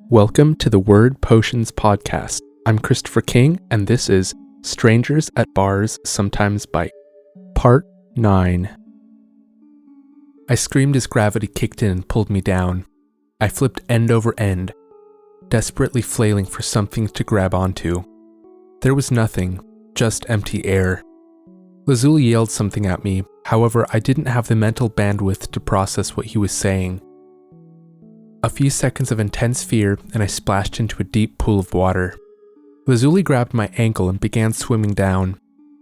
Welcome to the Word Potions podcast. I'm Christopher King, and this is Strangers at Bars Sometimes Bite, Part 9. I screamed as gravity kicked in and pulled me down. I flipped end over end, desperately flailing for something to grab onto. There was nothing, just empty air. Lazuli yelled something at me, however, I didn't have the mental bandwidth to process what he was saying. A few seconds of intense fear, and I splashed into a deep pool of water. Lazuli grabbed my ankle and began swimming down.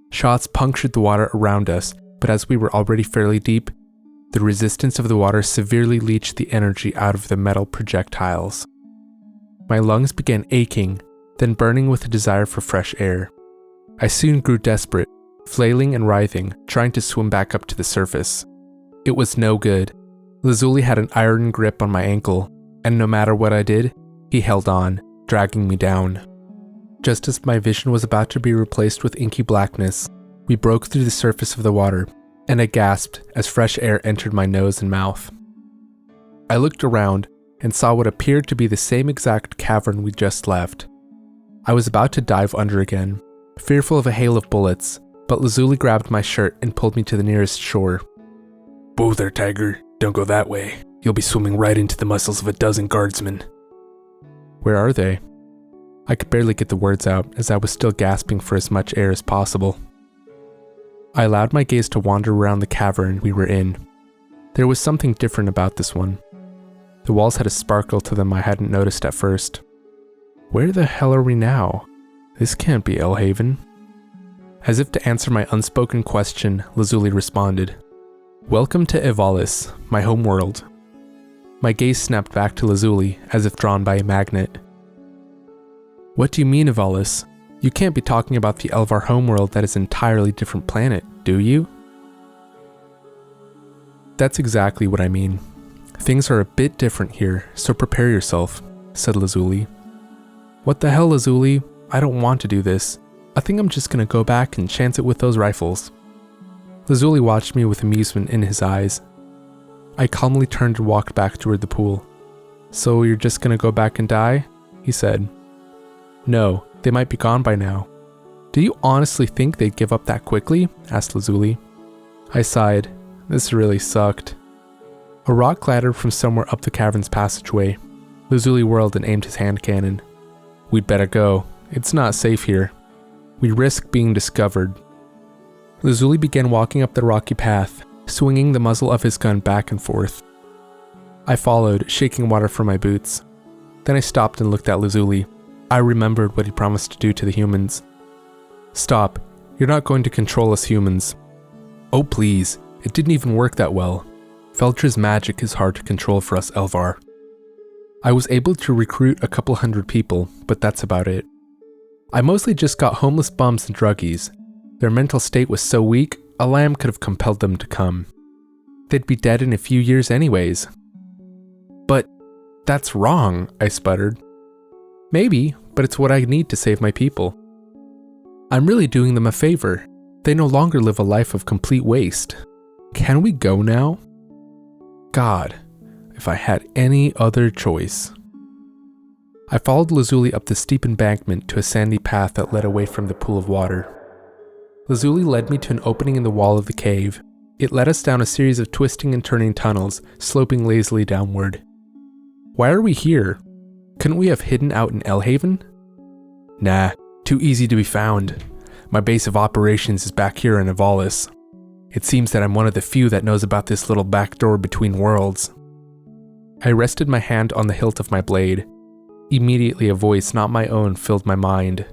Shots punctured the water around us, but as we were already fairly deep, the resistance of the water severely leached the energy out of the metal projectiles. My lungs began aching, then burning with a desire for fresh air. I soon grew desperate, flailing and writhing, trying to swim back up to the surface. It was no good. Lazuli had an iron grip on my ankle, and no matter what I did, he held on, dragging me down. Just as my vision was about to be replaced with inky blackness, we broke through the surface of the water, and I gasped as fresh air entered my nose and mouth. I looked around and saw what appeared to be the same exact cavern we just left. I was about to dive under again, fearful of a hail of bullets, but Lazuli grabbed my shirt and pulled me to the nearest shore. "Whoa there, Tiger. Don't go that way. You'll be swimming right into the muscles of a dozen guardsmen." "Where are they?" I could barely get the words out as I was still gasping for as much air as possible. I allowed my gaze to wander around the cavern we were in. There was something different about this one. The walls had a sparkle to them I hadn't noticed at first. "Where the hell are we now? This can't be Elhaven." As if to answer my unspoken question, Lazuli responded, "Welcome to Evalis, my homeworld." My gaze snapped back to Lazuli, as if drawn by a magnet. "What do you mean, Evalis? You can't be talking about the Elvar homeworld that is an entirely different planet, do you?" "That's exactly what I mean. Things are a bit different here, so prepare yourself," said Lazuli. "What the hell, Lazuli? I don't want to do this. I think I'm just gonna go back and chance it with those rifles." Lazuli watched me with amusement in his eyes. I calmly turned and walked back toward the pool. "So you're just gonna go back and die?" he said. "No, they might be gone by now." "Do you honestly think they'd give up that quickly?" asked Lazuli. I sighed. This really sucked. A rock clattered from somewhere up the cavern's passageway. Lazuli whirled and aimed his hand cannon. "We'd better go. It's not safe here. We risk being discovered." Lazuli began walking up the rocky path, swinging the muzzle of his gun back and forth. I followed, shaking water from my boots. Then I stopped and looked at Lazuli. I remembered what he promised to do to the humans. "Stop. You're not going to control us humans." "Oh please, it didn't even work that well. Feltra's magic is hard to control for us Elvar." I was able to recruit a couple hundred people, but that's about it. I mostly just got homeless bums and druggies. Their mental state was so weak, a lamb could have compelled them to come. They'd be dead in a few years anyways. "But that's wrong," I sputtered. "Maybe, but it's what I need to save my people. I'm really doing them a favor. They no longer live a life of complete waste. Can we go now?" God, if I had any other choice. I followed Lazuli up the steep embankment to a sandy path that led away from the pool of water. Lazuli led me to an opening in the wall of the cave. It led us down a series of twisting and turning tunnels, sloping lazily downward. "Why are we here? Couldn't we have hidden out in Elhaven?" "Nah, too easy to be found. My base of operations is back here in Evalis. It seems that I'm one of the few that knows about this little back door between worlds." I rested my hand on the hilt of my blade. Immediately a voice not my own filled my mind.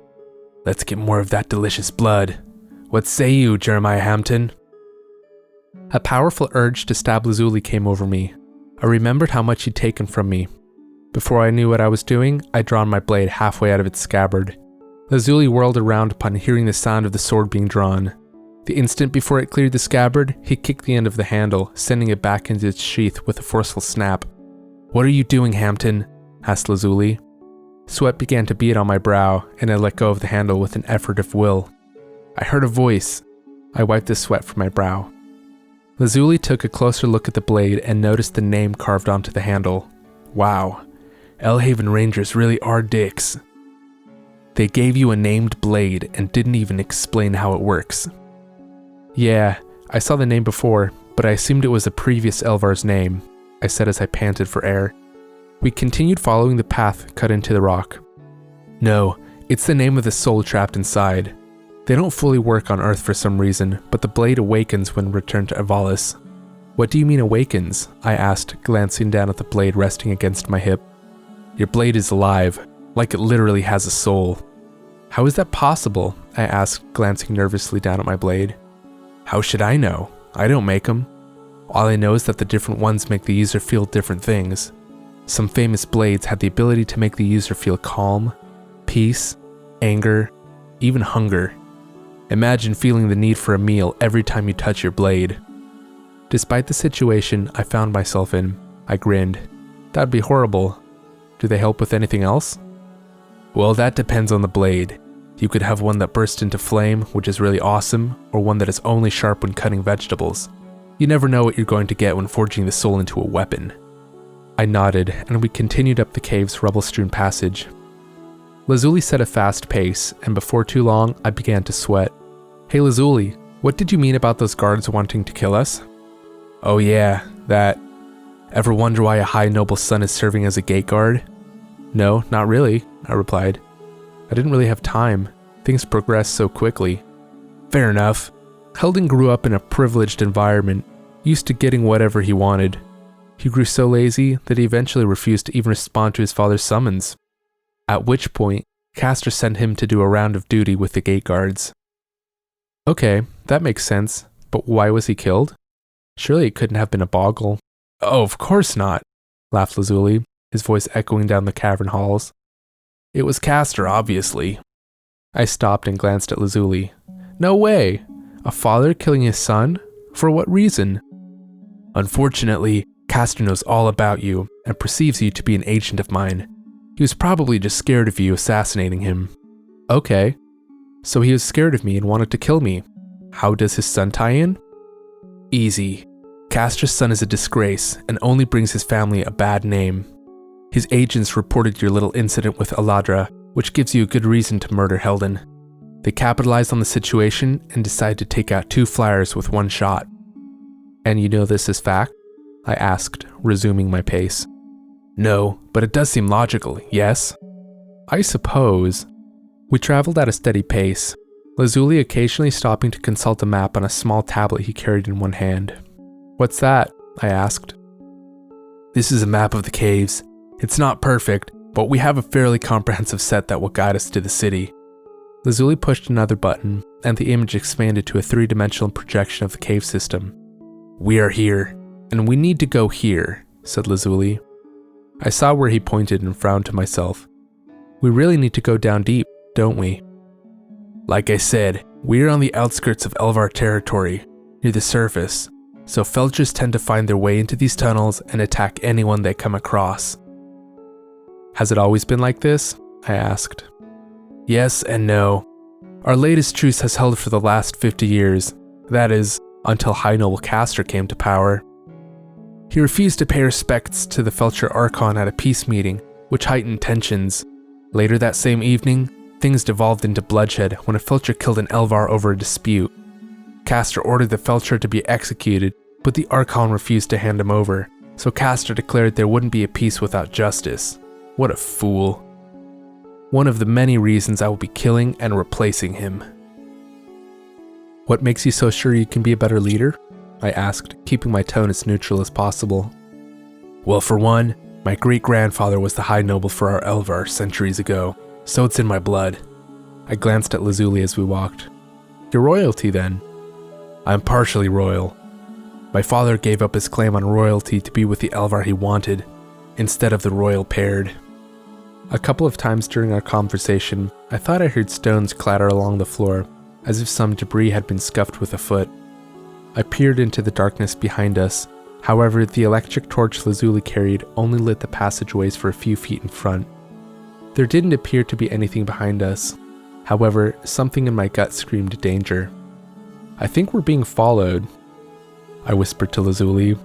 "Let's get more of that delicious blood. What say you, Jeremiah Hampton?" A powerful urge to stab Lazuli came over me. I remembered how much he'd taken from me. Before I knew what I was doing, I'd drawn my blade halfway out of its scabbard. Lazuli whirled around upon hearing the sound of the sword being drawn. The instant before it cleared the scabbard, he kicked the end of the handle, sending it back into its sheath with a forceful snap. "What are you doing, Hampton?" asked Lazuli. Sweat began to bead on my brow, and I let go of the handle with an effort of will. I heard a voice. I wiped the sweat from my brow. Lazuli took a closer look at the blade and noticed the name carved onto the handle. Wow, Elhaven Rangers really are dicks. They gave you a named blade and didn't even explain how it works. Yeah, I saw the name before, but I assumed it was a previous Elvar's name, I said as I panted for air. We continued following the path cut into the rock. No, it's the name of the soul trapped inside. They don't fully work on Earth for some reason, but the blade awakens when returned to Evalis. What do you mean awakens? I asked, glancing down at the blade resting against my hip. Your blade is alive, like it literally has a soul. How is that possible? I asked, glancing nervously down at my blade. How should I know? I don't make them. All I know is that the different ones make the user feel different things. Some famous blades had the ability to make the user feel calm, peace, anger, even hunger. Imagine feeling the need for a meal every time you touch your blade. Despite the situation I found myself in, I grinned. That'd be horrible. Do they help with anything else? Well, that depends on the blade. You could have one that bursts into flame, which is really awesome, or one that is only sharp when cutting vegetables. You never know what you're going to get when forging the soul into a weapon. I nodded, and we continued up the cave's rubble-strewn passage. Lazuli set a fast pace, and before too long, I began to sweat. Hey Lazuli, what did you mean about those guards wanting to kill us? Oh yeah, that. Ever wonder why a high noble son is serving as a gate guard? No, not really, I replied. I didn't really have time. Things progressed so quickly. Fair enough. Heldon grew up in a privileged environment, used to getting whatever he wanted. He grew so lazy that he eventually refused to even respond to his father's summons. At which point, Castor sent him to do a round of duty with the gate guards. Okay, that makes sense, but why was he killed? Surely it couldn't have been a boggle. Oh, of course not, laughed Lazuli, his voice echoing down the cavern halls. It was Castor, obviously. I stopped and glanced at Lazuli. No way! A father killing his son? For what reason? Unfortunately, Castor knows all about you and perceives you to be an agent of mine. He was probably just scared of you assassinating him. Okay. So he was scared of me and wanted to kill me. How does his son tie in? Easy. Castor's son is a disgrace and only brings his family a bad name. His agents reported your little incident with Aladra, which gives you a good reason to murder Heldon. They capitalized on the situation and decided to take out 2 flyers with 1 shot. And you know this is fact? I asked, resuming my pace. No, but it does seem logical, yes? I suppose. We traveled at a steady pace, Lazuli occasionally stopping to consult a map on a small tablet he carried in one hand. What's that? I asked. This is a map of the caves. It's not perfect, but we have a fairly comprehensive set that will guide us to the city. Lazuli pushed another button, and the image expanded to a 3-dimensional projection of the cave system. We are here, and we need to go here, said Lazuli. I saw where he pointed and frowned to myself. We really need to go down deep, don't we? Like I said, we are on the outskirts of Elvar territory, near the surface, so Felchers tend to find their way into these tunnels and attack anyone they come across. Has it always been like this? I asked. Yes and no. Our latest truce has held for the last 50 years, that is, until High Noble Castor came to power. He refused to pay respects to the Felcher Archon at a peace meeting, which heightened tensions. Later that same evening, things devolved into bloodshed when a Felcher killed an Elvar over a dispute. Castor ordered the Felcher to be executed, but the Archon refused to hand him over, so Castor declared there wouldn't be a peace without justice. What a fool. One of the many reasons I will be killing and replacing him. What makes you so sure you can be a better leader? I asked, keeping my tone as neutral as possible. Well, for one, my great-grandfather was the High Noble for our Elvar centuries ago, so it's in my blood. I glanced at Lazuli as we walked. Your royalty, then? I'm partially royal. My father gave up his claim on royalty to be with the Elvar he wanted, instead of the royal paired. A couple of times during our conversation, I thought I heard stones clatter along the floor, as if some debris had been scuffed with a foot. I peered into the darkness behind us. However, the electric torch Lazuli carried only lit the passageways for a few feet in front. There didn't appear to be anything behind us. However, something in my gut screamed danger. I think we're being followed, I whispered to Lazuli.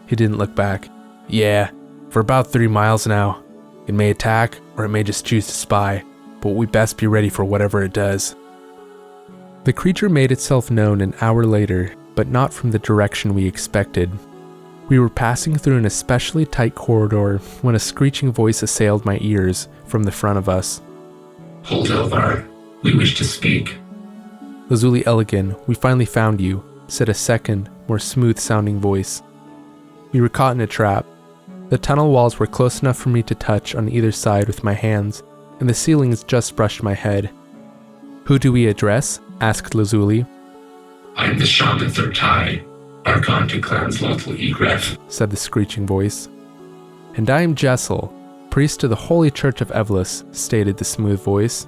He didn't look back. Yeah, for about 3 miles now. It may attack, or it may just choose to spy, but we best be ready for whatever it does. The creature made itself known an hour later, but not from the direction we expected. We were passing through an especially tight corridor when a screeching voice assailed my ears from the front of us. Hold, Elvar. We wish to speak. Lazuli Elegant, we finally found you, said a second, more smooth-sounding voice. We were caught in a trap. The tunnel walls were close enough for me to touch on either side with my hands, and the ceilings just brushed my head. Who do we address? Asked Lazuli. I am the shaman Thurtai, Archon to Clan's Lothal Egreth, said the screeching voice. And I am Jessel, priest to the Holy Church of Evalis, stated the smooth voice.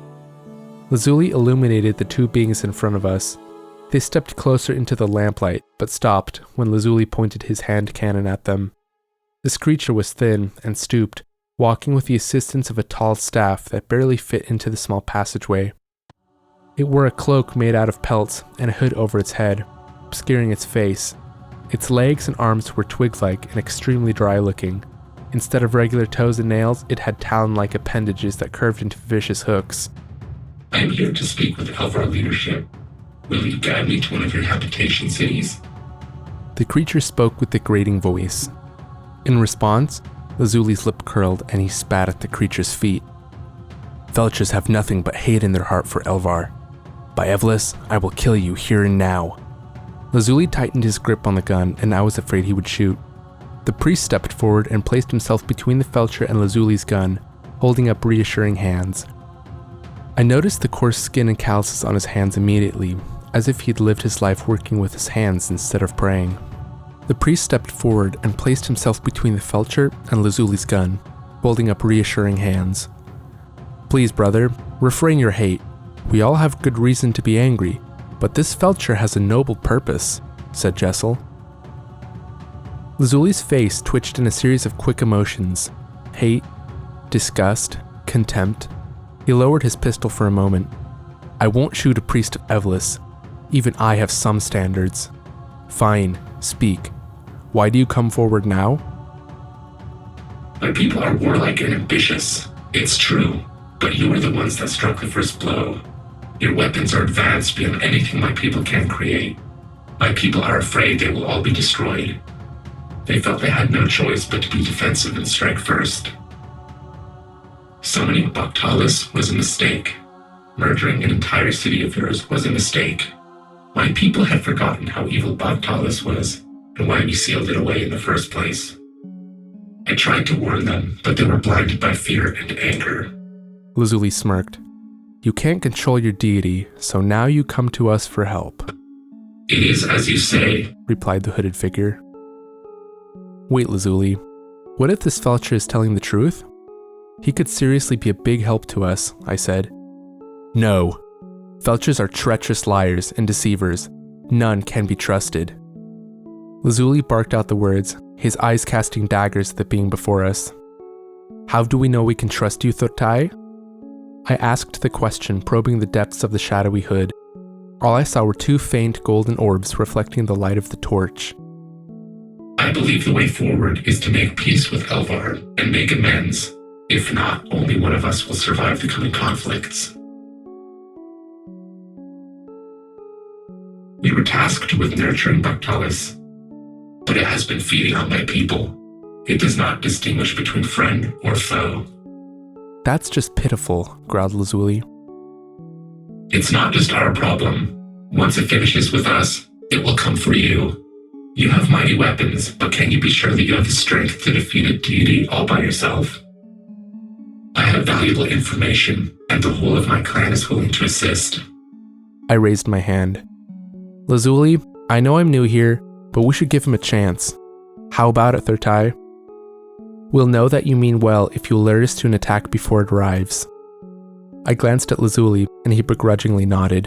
Lazuli illuminated the two beings in front of us. They stepped closer into the lamplight, but stopped when Lazuli pointed his hand cannon at them. This creature was thin and stooped, walking with the assistance of a tall staff that barely fit into the small passageway. It wore a cloak made out of pelts and a hood over its head, obscuring its face. Its legs and arms were twig-like and extremely dry-looking. Instead of regular toes and nails, it had talon-like appendages that curved into vicious hooks. I am here to speak with Elvar leadership. Will you guide me to one of your habitation cities? The creature spoke with a grating voice. In response, Lazuli's lip curled and he spat at the creature's feet. Felchers have nothing but hate in their heart for Elvar. By Evalis, I will kill you here and now. Lazuli tightened his grip on the gun, and I was afraid he would shoot. The priest stepped forward and placed himself between the Felcher and Lazuli's gun, holding up reassuring hands. I noticed the coarse skin and calluses on his hands immediately, as if he'd lived his life working with his hands instead of praying. The priest stepped forward and placed himself between the Felcher and Lazuli's gun, holding up reassuring hands. Please, brother, refrain your hate. We all have good reason to be angry, but this Felcher has a noble purpose, said Jessel. Lazuli's face twitched in a series of quick emotions: hate, disgust, contempt. He lowered his pistol for a moment. I won't shoot a priest of Evalis. Even I have some standards. Fine, speak. Why do you come forward now? My people are warlike and ambitious. It's true, but you are the ones that struck the first blow. Your weapons are advanced beyond anything my people can create. My people are afraid they will all be destroyed. They felt they had no choice but to be defensive and strike first. Summoning Baktalis was a mistake. Murdering an entire city of yours was a mistake. My people had forgotten how evil Baktalis was, and why we sealed it away in the first place. I tried to warn them, but they were blinded by fear and anger. Lazuli smirked. You can't control your deity, so now you come to us for help. It is as you say, replied the hooded figure. Wait, Lazuli. What if this Felcher is telling the truth? He could seriously be a big help to us, I said. No. Felchers are treacherous liars and deceivers. None can be trusted. Lazuli barked out the words, his eyes casting daggers at the being before us. How do we know we can trust you, Thurtai? I asked the question, probing the depths of the shadowy hood. All I saw were two faint golden orbs reflecting the light of the torch. I believe the way forward is to make peace with Elvar and make amends. If not, only one of us will survive the coming conflicts. We were tasked with nurturing Baktalis, but it has been feeding on my people. It does not distinguish between friend or foe. That's just pitiful, growled Lazuli. It's not just our problem. Once it finishes with us, it will come for you. You have mighty weapons, but can you be sure that you have the strength to defeat a deity all by yourself? I have valuable information, and the whole of my clan is willing to assist. I raised my hand. Lazuli, I know I'm new here, but we should give him a chance. How about it, Thurtai? We'll know that you mean well if you lure us to an attack before it arrives. I glanced at Lazuli, and he begrudgingly nodded.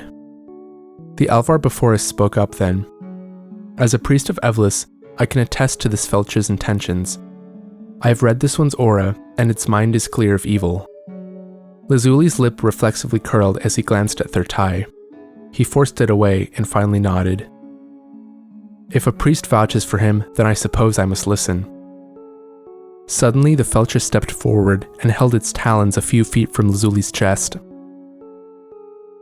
The Elvar before us spoke up then. As a priest of Evalis, I can attest to this Felcher's intentions. I have read this one's aura, and its mind is clear of evil. Lazuli's lip reflexively curled as he glanced at Thurtai. He forced it away and finally nodded. If a priest vouches for him, then I suppose I must listen. Suddenly, the Felcher stepped forward and held its talons a few feet from Lazuli's chest.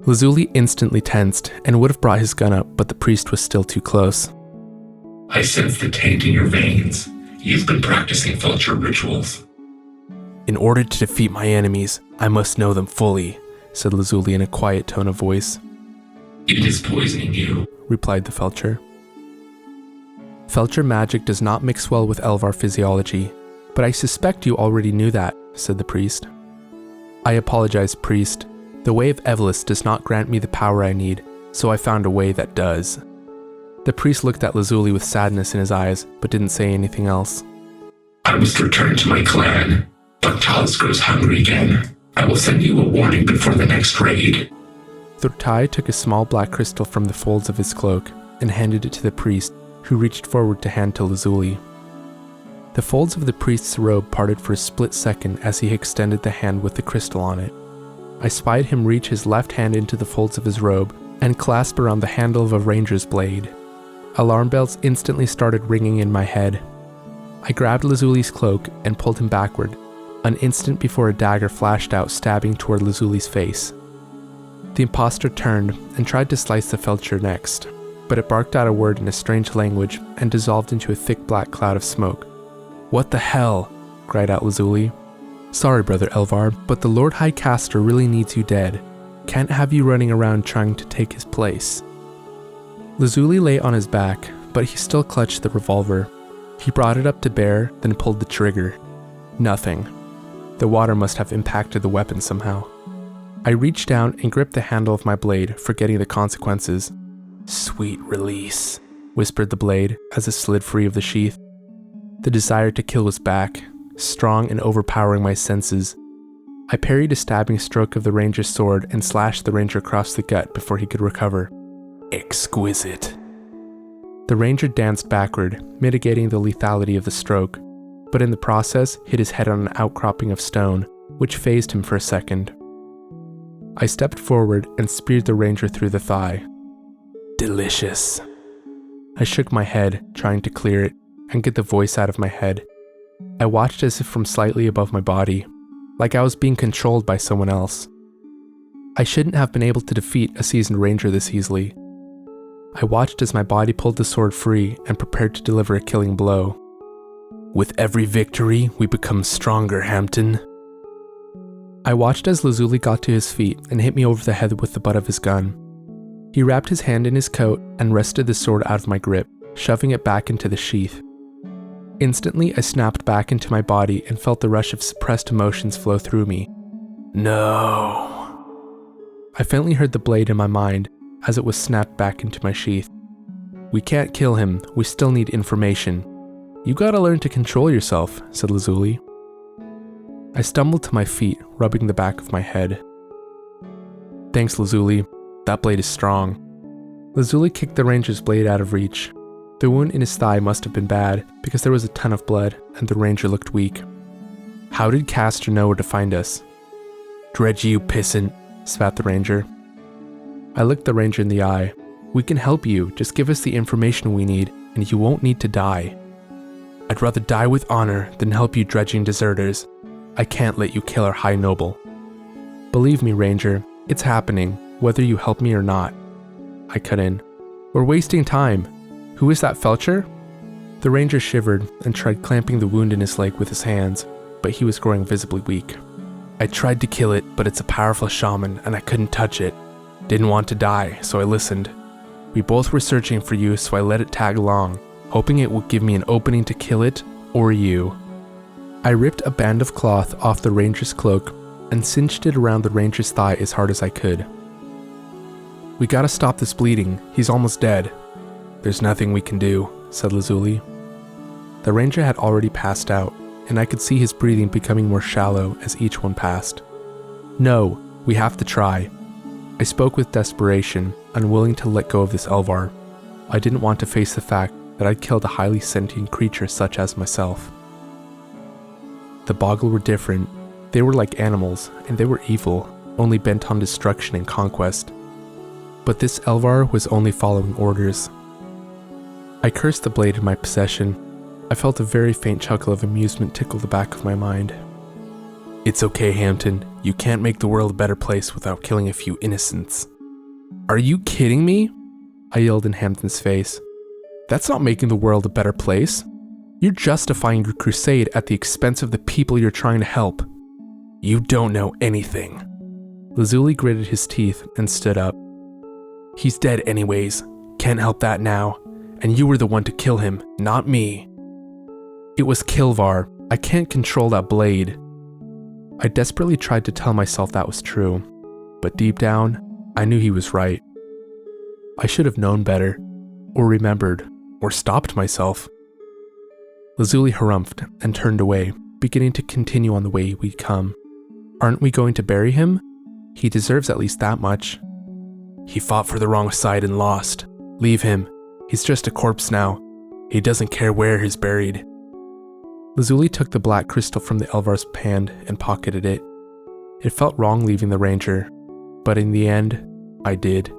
Lazuli instantly tensed and would have brought his gun up, but the priest was still too close. I sense the taint in your veins. You've been practicing Felcher rituals. In order to defeat my enemies, I must know them fully, said Lazuli in a quiet tone of voice. It is poisoning you, replied the Felcher. Felcher magic does not mix well with Elvar physiology, but I suspect you already knew that, said the priest. I apologize, priest. The way of Evalis does not grant me the power I need, so I found a way that does. The priest looked at Lazuli with sadness in his eyes, but didn't say anything else. I must return to my clan, but Talis grows hungry again. I will send you a warning before the next raid. Thurtai took a small black crystal from the folds of his cloak and handed it to the priest, who reached forward to hand to Lazuli. The folds of the priest's robe parted for a split second as he extended the hand with the crystal on it. I spied him reach his left hand into the folds of his robe and clasp around the handle of a ranger's blade. Alarm bells instantly started ringing in my head. I grabbed Lazuli's cloak and pulled him backward, an instant before a dagger flashed out, stabbing toward Lazuli's face. The impostor turned and tried to slice the Felcher next, but it barked out a word in a strange language and dissolved into a thick black cloud of smoke. "What the hell?" cried out Lazuli. "Sorry, Brother Elvar, but the Lord High Caster really needs you dead. Can't have you running around trying to take his place." Lazuli lay on his back, but he still clutched the revolver. He brought it up to bear, then pulled the trigger. Nothing. The water must have impacted the weapon somehow. I reached down and gripped the handle of my blade, forgetting the consequences. "Sweet release," whispered the blade as it slid free of the sheath. The desire to kill was back, strong and overpowering my senses. I parried a stabbing stroke of the ranger's sword and slashed the ranger across the gut before he could recover. Exquisite. The ranger danced backward, mitigating the lethality of the stroke, but in the process hit his head on an outcropping of stone, which phased him for a second. I stepped forward and speared the ranger through the thigh. Delicious. I shook my head, trying to clear it and get the voice out of my head. I watched as if from slightly above my body, like I was being controlled by someone else. I shouldn't have been able to defeat a seasoned ranger this easily. I watched as my body pulled the sword free and prepared to deliver a killing blow. With every victory, we become stronger, Hampton. I watched as Lazuli got to his feet and hit me over the head with the butt of his gun. He wrapped his hand in his coat and wrested the sword out of my grip, shoving it back into the sheath. Instantly, I snapped back into my body and felt the rush of suppressed emotions flow through me. No. I faintly heard the blade in my mind as it was snapped back into my sheath. We can't kill him, we still need information. You gotta learn to control yourself, said Lazuli. I stumbled to my feet, rubbing the back of my head. Thanks, Lazuli. That blade is strong. Lazuli kicked the ranger's blade out of reach. The wound in his thigh must have been bad, because there was a ton of blood, and the ranger looked weak. How did Caster know where to find us? Dredge you pissant, spat the ranger. I looked the ranger in the eye. We can help you, just give us the information we need, and you won't need to die. I'd rather die with honor than help you dredging deserters. I can't let you kill our high noble. Believe me, ranger, it's happening, whether you help me or not. I cut in. We're wasting time. Who is that Felcher? The ranger shivered and tried clamping the wound in his leg with his hands, but he was growing visibly weak. I tried to kill it, but it's a powerful shaman and I couldn't touch it. Didn't want to die, so I listened. We both were searching for you, so I let it tag along, hoping it would give me an opening to kill it, or you. I ripped a band of cloth off the ranger's cloak and cinched it around the ranger's thigh as hard as I could. We gotta stop this bleeding, he's almost dead. There's nothing we can do, said Lazuli. The ranger had already passed out, and I could see his breathing becoming more shallow as each one passed. No, we have to try. I spoke with desperation, unwilling to let go of this Elvar. I didn't want to face the fact that I'd killed a highly sentient creature such as myself. The Boggle were different. They were like animals, and they were evil, only bent on destruction and conquest. But this Elvar was only following orders. I cursed the blade in my possession. I felt a very faint chuckle of amusement tickle the back of my mind. It's okay, Hampton. You can't make the world a better place without killing a few innocents. Are you kidding me? I yelled in Hampton's face. That's not making the world a better place. You're justifying your crusade at the expense of the people you're trying to help. You don't know anything. Lazuli gritted his teeth and stood up. He's dead anyways. Can't help that now. And you were the one to kill him, not me. It was Kilvar. I can't control that blade. I desperately tried to tell myself that was true, but deep down, I knew he was right. I should have known better, or remembered, or stopped myself. Lazuli harumphed and turned away, beginning to continue on the way we'd come. Aren't we going to bury him? He deserves at least that much. He fought for the wrong side and lost. Leave him. He's just a corpse now. He doesn't care where he's buried. Lazuli took the black crystal from the Elvar's hand and pocketed it. It felt wrong leaving the ranger, but in the end, I did.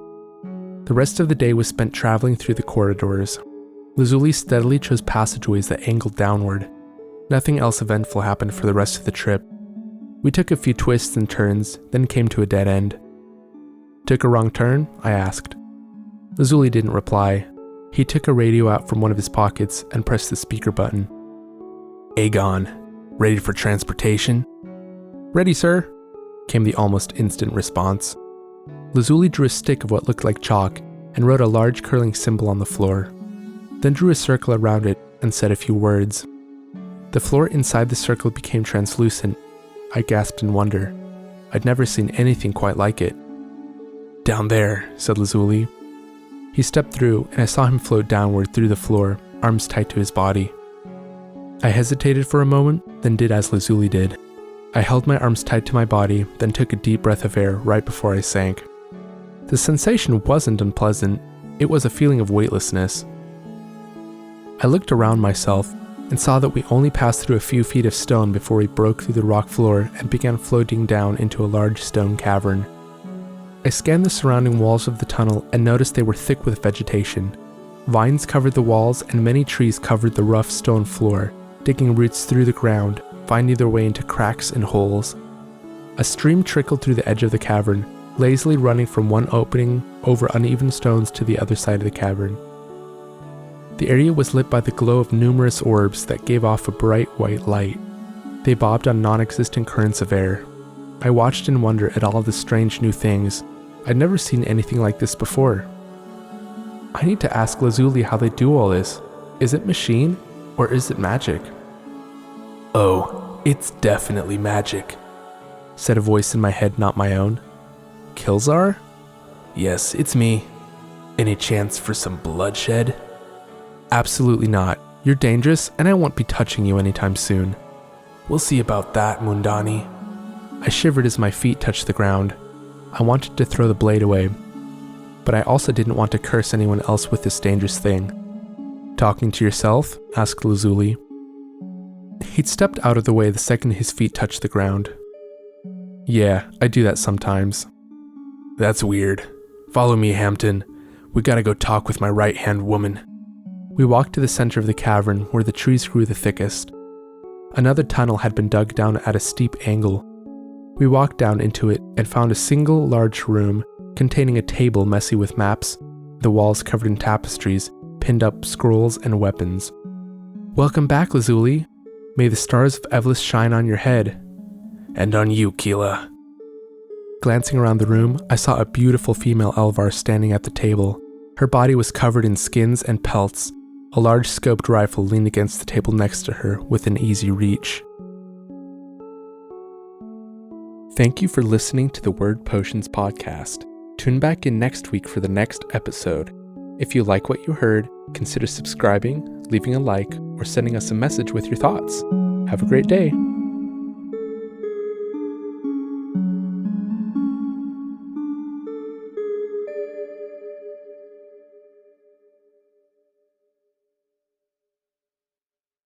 The rest of the day was spent traveling through the corridors. Lazuli steadily chose passageways that angled downward. Nothing else eventful happened for the rest of the trip. We took a few twists and turns, then came to a dead end. Took a wrong turn? I asked. Lazuli didn't reply. He took a radio out from one of his pockets and pressed the speaker button. Aegon, ready for transportation? Ready, sir, came the almost instant response. Lazuli drew a stick of what looked like chalk and wrote a large curling symbol on the floor, then drew a circle around it and said a few words. The floor inside the circle became translucent. I gasped in wonder. I'd never seen anything quite like it. Down there, said Lazuli. He stepped through and I saw him float downward through the floor, arms tight to his body. I hesitated for a moment, then did as Lazuli did. I held my arms tight to my body, then took a deep breath of air right before I sank. The sensation wasn't unpleasant, it was a feeling of weightlessness. I looked around myself and saw that we only passed through a few feet of stone before we broke through the rock floor and began floating down into a large stone cavern. I scanned the surrounding walls of the tunnel and noticed they were thick with vegetation. Vines covered the walls and many trees covered the rough stone floor, digging roots through the ground, finding their way into cracks and holes. A stream trickled through the edge of the cavern, lazily running from one opening over uneven stones to the other side of the cavern. The area was lit by the glow of numerous orbs that gave off a bright white light. They bobbed on non-existent currents of air. I watched in wonder at all of the strange new things. I'd never seen anything like this before. I need to ask Lazuli how they do all this. Is it machine, or is it magic? Oh, it's definitely magic, said a voice in my head, not my own. Kilzar? Yes, it's me. Any chance for some bloodshed? Absolutely not. You're dangerous, and I won't be touching you anytime soon. We'll see about that, Mundani. I shivered as my feet touched the ground. I wanted to throw the blade away, but I also didn't want to curse anyone else with this dangerous thing. Talking to yourself? Asked Lazuli. He'd stepped out of the way the second his feet touched the ground. Yeah, I do that sometimes. That's weird. Follow me, Hampton. We gotta go talk with my right-hand woman. We walked to the center of the cavern where the trees grew the thickest. Another tunnel had been dug down at a steep angle. We walked down into it and found a single large room containing a table messy with maps, the walls covered in tapestries, pinned up scrolls and weapons. Welcome back, Lazuli. May the stars of Evalis shine on your head. And on you, Keela. Glancing around the room, I saw a beautiful female Elvar standing at the table. Her body was covered in skins and pelts. A large scoped rifle leaned against the table next to her within easy reach. Thank you for listening to the Word Potions podcast. Tune back in next week for the next episode. If you like what you heard, consider subscribing, leaving a like, or sending us a message with your thoughts. Have a great day.